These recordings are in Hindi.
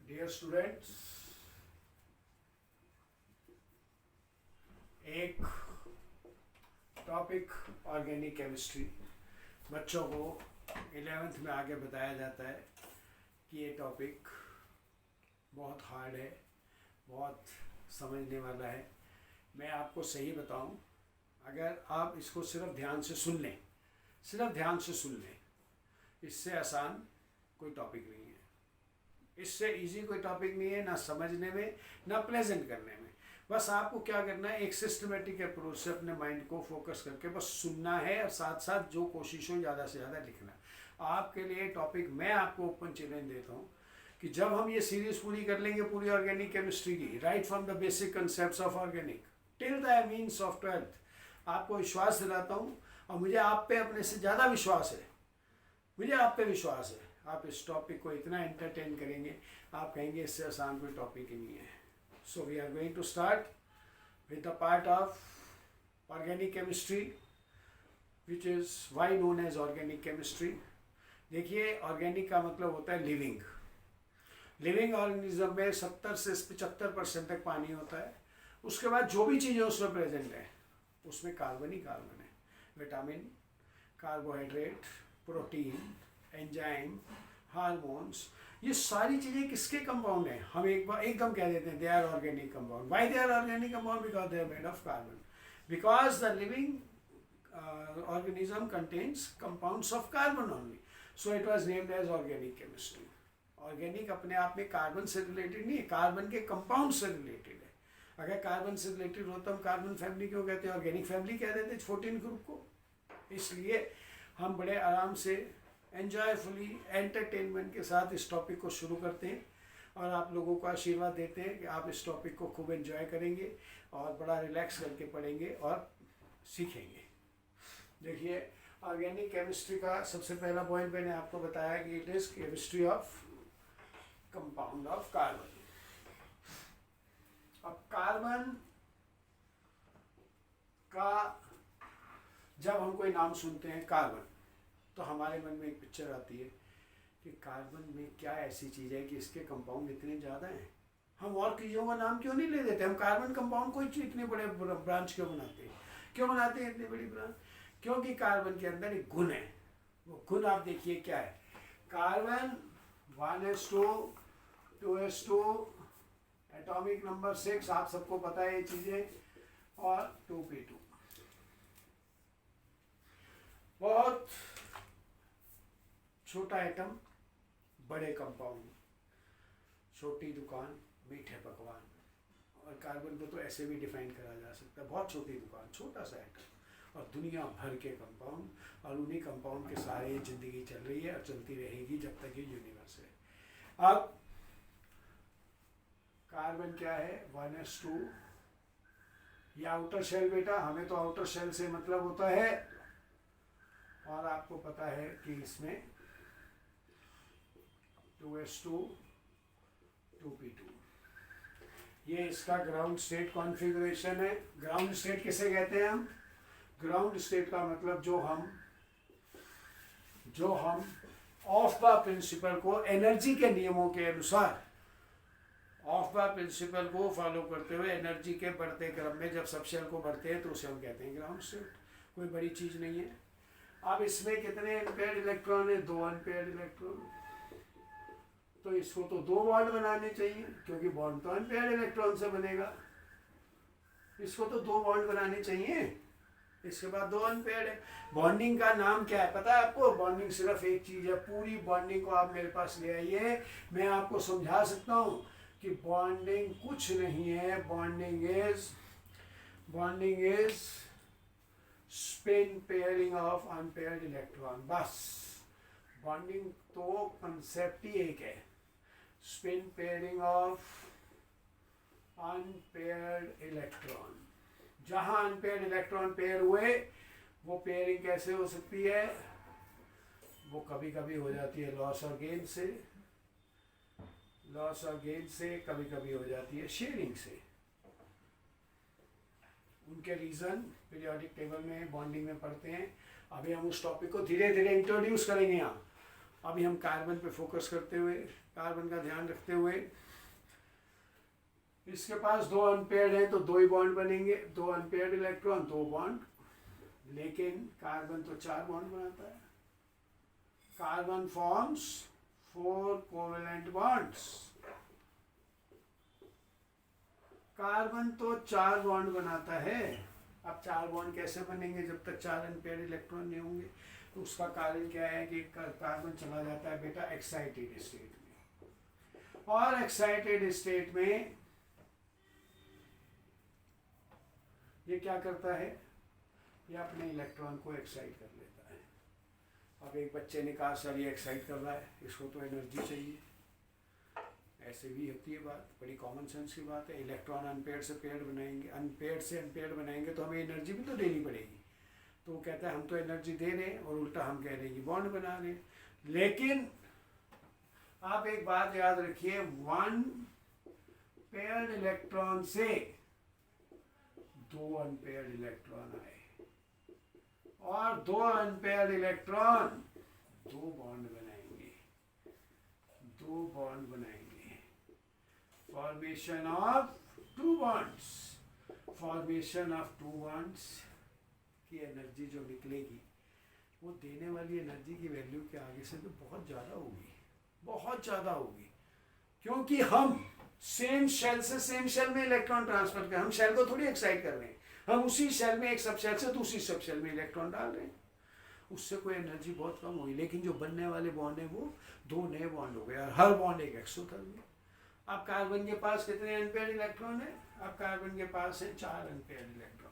डियर स्टूडेंट्स, एक टॉपिक ऑर्गेनिक केमिस्ट्री बच्चों को 11th में आगे बताया जाता है कि ये टॉपिक बहुत हार्ड है, बहुत समझने वाला है। मैं आपको सही बताऊं, अगर आप इसको सिर्फ ध्यान से सुन लें, इससे आसान कोई टॉपिक नहीं है, इससे इजी कोई टॉपिक नहीं है, ना समझने में ना प्रेजेंट करने में। बस आपको क्या करना है, एक सिस्टमेटिक अप्रोच से अपने माइंड को फोकस करके बस सुनना है और साथ साथ जो कोशिश हो ज़्यादा से ज़्यादा लिखना है। आपके लिए टॉपिक मैं आपको ओपन चैलेंज देता हूँ कि जब हम ये सीरीज़ पूरी कर लेंगे पूरी ऑर्गेनिक केमिस्ट्री की, right from the basic concepts of organic till the means of 12th, आपको विश्वास दिलाता हूँ और मुझे आप पे अपने से ज़्यादा विश्वास है, आप इस टॉपिक को इतना एंटरटेन करेंगे, आप कहेंगे इससे आसान कोई टॉपिक ही नहीं है। So we are going to start with the part of organic chemistry which is why known as organic chemistry. देखिए, ऑर्गेनिक का मतलब होता है लिविंग ऑर्गेनिज्म में 70 से 75% तक पानी होता है। उसके बाद जो भी चीज़ें उसमें प्रेजेंट है उसमें कार्बन ही कार्बन है। Vitamin, carbohydrate, protein, enzyme, hormones, ये सारी चीज़ें किसके कंपाउंड हैं? हम एक बार एकदम कह देते हैं they are organic compound. Why they are organic compound? Because they are made of carbon, because the living organism contains compounds of carbon only, so it was named as organic chemistry. Organic अपने आप में कार्बन से रिलेटेड नहीं है, कार्बन के कंपाउंड से रिलेटेड है। अगर कार्बन से रिलेटेड होता हम कार्बन फैमिली क्यों कहते हैं, ऑर्गेनिक फैमिली कह देते 14 ग्रुप को। इसलिए हम बड़े आराम से एंजॉयफुली एंटरटेनमेंट के साथ इस टॉपिक को शुरू करते हैं और आप लोगों को आशीर्वाद देते हैं कि आप इस टॉपिक को खूब एंजॉय करेंगे और बड़ा रिलैक्स करके पढ़ेंगे और सीखेंगे। देखिए, ऑर्गेनिक केमिस्ट्री का सबसे पहला पॉइंट मैंने आपको बताया कि it is chemistry of compound of carbon. अब कार्बन का जब हम कोई नाम सुनते हैं कार्बन, तो हमारे मन में एक पिक्चर आती है कि कार्बन में क्या ऐसी चीज़ है कि इसके कंपाउंड इतने ज़्यादा हैं। हम और चीज़ों का नाम क्यों नहीं ले देते? हम कार्बन कंपाउंड को इतने बड़े ब्रांच क्यों बनाते हैं इतनी बड़ी ब्रांच? क्योंकि कार्बन के अंदर एक गुण है। वो गुण आप देखिए क्या है। Carbon 1s2 2s2 atomic number 6, आप सबको पता है ये चीज़ें, और 2p2। बहुत छोटा एटम, बड़े कंपाउंड, छोटी दुकान, मीठे पकवान। और कार्बन को तो ऐसे भी डिफाइन करा जा सकता है, बहुत छोटी दुकान, छोटा सा एटम और दुनिया भर के कंपाउंड, और उन्हीं कंपाउंड के सारे ज़िंदगी चल रही है और चलती रहेगी जब तक ये यूनिवर्स है। अब कार्बन क्या है? 1s2, ये आउटर शेल बेटा, हमें तो आउटर शेल से मतलब होता है, और आपको पता है कि इसमें 2s2 2p2, ये इसका ग्राउंड स्टेट कॉन्फ़िगरेशन है। ग्राउंड स्टेट किसे कहते हैं हम? ग्राउंड स्टेट का मतलब जो हम ऑफ द प्रिंसिपल को एनर्जी के नियमों के अनुसार, ऑफ द प्रिंसिपल को फॉलो करते हुए एनर्जी के बढ़ते क्रम में जब सब शेल को बढ़ते हैं तो उसे हम कहते हैं ग्राउंड स्टेट। कोई बड़ी चीज़ नहीं है। अब इसमें कितने अनपेयर्ड इलेक्ट्रॉन है? 2 अनपेयर्ड इलेक्ट्रॉन। तो इसको तो 2 बॉन्ड बनाने चाहिए क्योंकि बॉन्ड तो अनपेयर्ड इलेक्ट्रॉन से बनेगा। इसको तो 2 बॉन्ड बनाने चाहिए, इसके बाद 2 अनपेयर्ड है। बॉन्डिंग का नाम क्या है पता है आपको? बॉन्डिंग सिर्फ एक चीज़ है। पूरी बॉन्डिंग को आप मेरे पास ले आइए, मैं आपको समझा सकता हूँ कि बॉन्डिंग कुछ नहीं है। Bonding is spin pairing of unpaired electron. बस बॉन्डिंग तो कंसेप्ट ही एक है, spin pairing of unpaired electron. जहां अनपेयर्ड इलेक्ट्रॉन पेयर हुए, वो पेयरिंग कैसे हो सकती है? वो कभी कभी हो जाती है लॉस और गेन से, कभी कभी हो जाती है शेयरिंग से। उनके रीज़न पीरियोडिक टेबल में बॉन्डिंग में पढ़ते हैं। अभी हम उस टॉपिक को धीरे धीरे इंट्रोड्यूस करेंगे यहाँ। अभी हम कार्बन पे फोकस करते हुए, कार्बन का ध्यान रखते हुए, इसके पास 2 अनपेयर्ड है तो 2 ही बॉन्ड बनेंगे, 2 अनपेयर्ड इलेक्ट्रॉन 2 बॉन्ड, लेकिन कार्बन तो 4 बॉन्ड बनाता है। Carbon forms 4 covalent bonds. Carbon तो 4 बॉन्ड बनाता है। अब 4 बॉन्ड कैसे बनेंगे जब तक 4 अनपेयर्ड इलेक्ट्रॉन नहीं होंगे? तो उसका कारण क्या है कि कार्बन चला जाता है बेटा एक्साइटेड स्टेट में, और एक्साइटेड स्टेट में ये क्या करता है? ये अपने इलेक्ट्रॉन को एक्साइट कर लेता है। अब एक बच्चे ने कहा सर ये एक्साइट कर रहा है, इसको तो एनर्जी चाहिए। ऐसे भी होती है बात, बड़ी कॉमन सेंस की बात है। इलेक्ट्रॉन अनपेयर्ड से पेयर्ड बनाएंगे, अनपेयर्ड से अनपेयर्ड बनाएंगे तो हमें एनर्जी भी तो देनी पड़ेगी। तो वो कहता है हम तो एनर्जी दे रहे हैं, और उल्टा हम कह रहे हैं कि बॉन्ड बना रहे हैं। लेकिन आप एक बात याद रखिए, 1 पेयर्ड इलेक्ट्रॉन से 2 अनपेयर्ड इलेक्ट्रॉन आए, और 2 अनपेयर्ड इलेक्ट्रॉन 2 बॉन्ड बनाएंगे, 2 बॉन्ड बनाएंगे। Formation of 2 bonds, formation of 2 bonds की एनर्जी जो निकलेगी वो देने वाली एनर्जी की वैल्यू के आगे से तो बहुत ज़्यादा होगी, बहुत ज़्यादा होगी। क्योंकि हम सेम शेल से सेम शेल में इलेक्ट्रॉन ट्रांसफर कर, हम शेल को थोड़ी एक्साइट कर रहे हैं, हम उसी शेल में एक सब शेल से दूसरी सब शेल में इलेक्ट्रॉन डाल रहे हैं। उससे कोई एनर्जी बहुत कम हुई, लेकिन जो बनने वाले बॉन्ड है वो 2 नए बॉन्ड हो गए, और हर बॉन्ड एक एक्सोथर्मिक। अब कार्बन के पास कितने अनपेयर्ड इलेक्ट्रॉन है? अब कार्बन के पास है 4 अनपेयर्ड इलेक्ट्रॉन,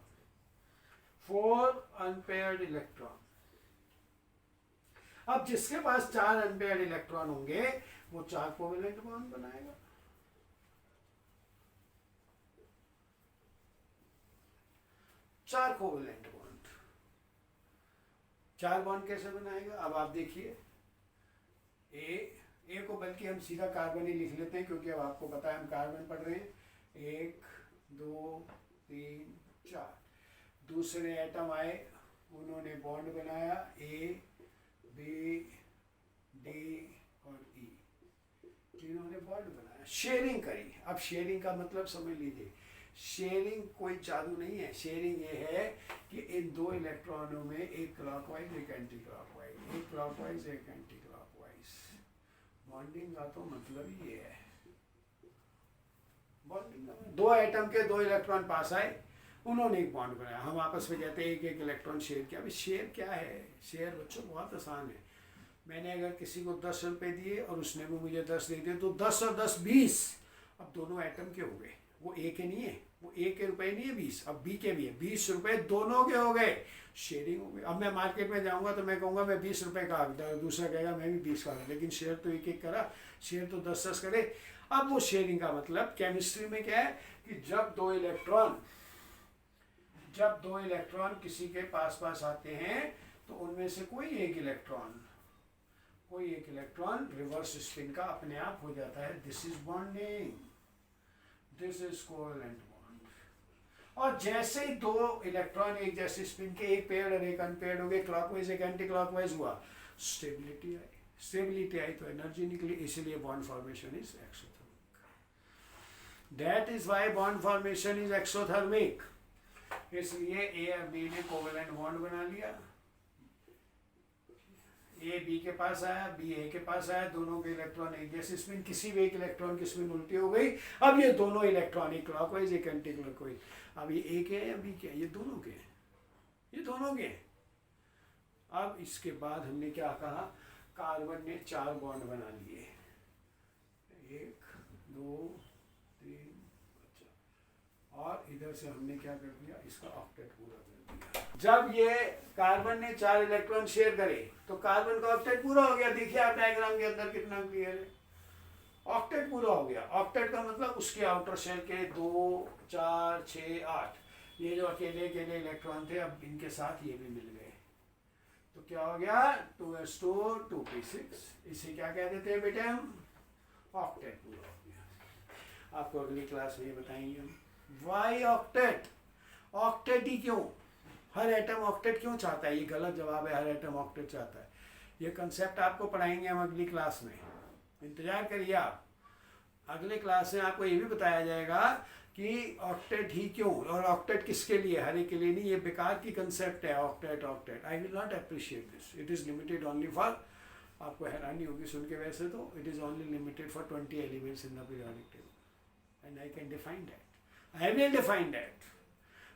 4 अनपेयर्ड इलेक्ट्रॉन। अब जिसके पास 4 अनपेयर्ड इलेक्ट्रॉन होंगे वो 4 कोवेलेंट बॉन्ड बनाएगा। चार कोवेलेंट बॉन्ड, 4 बॉन्ड कैसे बनाएगा? अब आप देखिए, ए को बल्कि हम सीधा कार्बन ही लिख लेते हैं, क्योंकि अब आपको पता है हम कार्बन पढ़ रहे हैं। 1 2 3 4 दूसरे एटम आए, उन्होंने बॉन्ड बनाया, ए बी डी और ई, तीनों ने बॉन्ड बनाया, शेयरिंग करी। अब शेयरिंग का मतलब समझ लीजिए, शेयरिंग कोई जादू नहीं है। शेयरिंग ये है कि इन 2 इलेक्ट्रॉनों में एक क्लॉकवाइज एक एंटी क्लॉकवाइज, एक क्लॉकवाइज एक एंटी क्लॉकवाइज। बॉन्डिंग का तो मतलब ये है, बॉन्डिंग का 2 एटम के 2 इलेक्ट्रॉन पास आए, उन्होंने एक बॉन्ड बनाया। हम आपस में कहते हैं एक एक इलेक्ट्रॉन शेयर किया। अभी शेयर क्या है? शेयर बच्चों बहुत आसान है। मैंने अगर किसी को 10 रुपये दिए और उसने भी मुझे 10 दे दिए, तो 10 और 10 20। अब दोनों एटम के हो गए, वो ए के नहीं है, वो ए के रुपए नहीं है 20, अब बी के भी है, 20 रुपए दोनों के हो गए, शेयरिंग हो गई। अब मैं मार्केट में जाऊंगा तो मैं कहूँगा मैं 20 रुपए का, दूसरा कहेगा मैं भी 20 का, लेकिन शेयर तो एक एक करा, शेयर तो 10-10 करे। अब वो शेयरिंग का मतलब केमिस्ट्री में क्या है कि जब दो इलेक्ट्रॉन किसी के पास आते हैं तो उनमें से कोई एक इलेक्ट्रॉन रिवर्स स्पिन का अपने आप हो जाता है। This is bonding, this is covalent bond. और जैसे ही 2 इलेक्ट्रॉन एक जैसे स्पिन के, एक पेयर्ड और एक अनपेयर्ड हो गए, क्लॉकवाइज एक एंटी क्लॉकवाइज हुआ, स्टेबिलिटी आई तो एनर्जी निकली, इसलिए bond formation is exothermic. That is why bond formation is exothermic. इसलिए ए और बी ने कोवेलेंट बॉन्ड बना लिया, ए बी के पास आया, बी ए के पास आया, दोनों के इलेक्ट्रॉन एक जैसे स्पिन, किसी भी एक इलेक्ट्रॉन की स्पिन उल्टी हो गई। अब ये दोनों इलेक्ट्रॉन एक क्लॉकवाइज एक एंटी क्लॉकवाइज, अब ये ए के या बी के, ये दोनों के। अब इसके बाद हमने क्या कहा, कार्बन ने 4 बॉन्ड बना लिए, 1 2 3, और इधर से हमने क्या कर दिया, इसका ऑक्टेट पूरा कर दिया। जब ये कार्बन ने 4 इलेक्ट्रॉन शेयर करे तो कार्बन का ऑक्टेट पूरा हो गया। देखिए आप डायग्राम के अंदर कितना क्लियर है, ऑक्टेट पूरा हो गया। ऑक्टेट का मतलब उसके आउटर शेल के 2 4 6 8, ये जो अकेले इलेक्ट्रॉन थे अब इनके साथ ये भी मिल गए, तो क्या हो गया 2s2 2p6। इसे क्या कह देते हैं बेटे हम, ऑक्टेट पूरा हो गया। आपको अगली क्लास में ये बताएंगे हम वाई ऑक्टेट। ऑक्टेट ही क्यों, हर एटम ऑक्टेट क्यों चाहता है? ये गलत जवाब है, हर एटम ऑक्टेट चाहता है ये कंसेप्ट आपको पढ़ाएंगे हम अगली क्लास में, इंतज़ार करिए आप। अगले क्लास में आपको ये भी बताया जाएगा कि ऑक्टेट ही क्यों और ऑक्टेट किसके लिए, हर एक के लिए नहीं। ये बेकार की कंसेप्ट है octet. Octet I will not appreciate this, it is limited only for, आपको हैरानी होगी सुन के वैसे तो, it is only limited for 20 elements in the periodic table and I can define that, I will define that.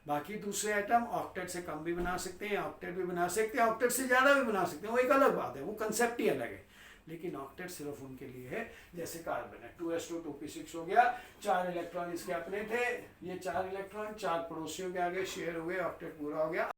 बाकी दूसरे आइटम ऑक्टेट से कम भी बना सकते हैं, ऑक्टेट भी बना सकते हैं, ऑक्टेट से ज़्यादा भी बना सकते हैं, वो एक अलग बात है, वो कंसेप्ट ही अलग है। लेकिन ऑक्टेट सिर्फ उनके लिए है जैसे कार्बन है, 2s2 2p6 हो गया, 4 इलेक्ट्रॉन इसके अपने थे, ये 4 इलेक्ट्रॉन 4 पड़ोसियों के आगे शेयर हुए, ऑक्टेट पूरा हो गया।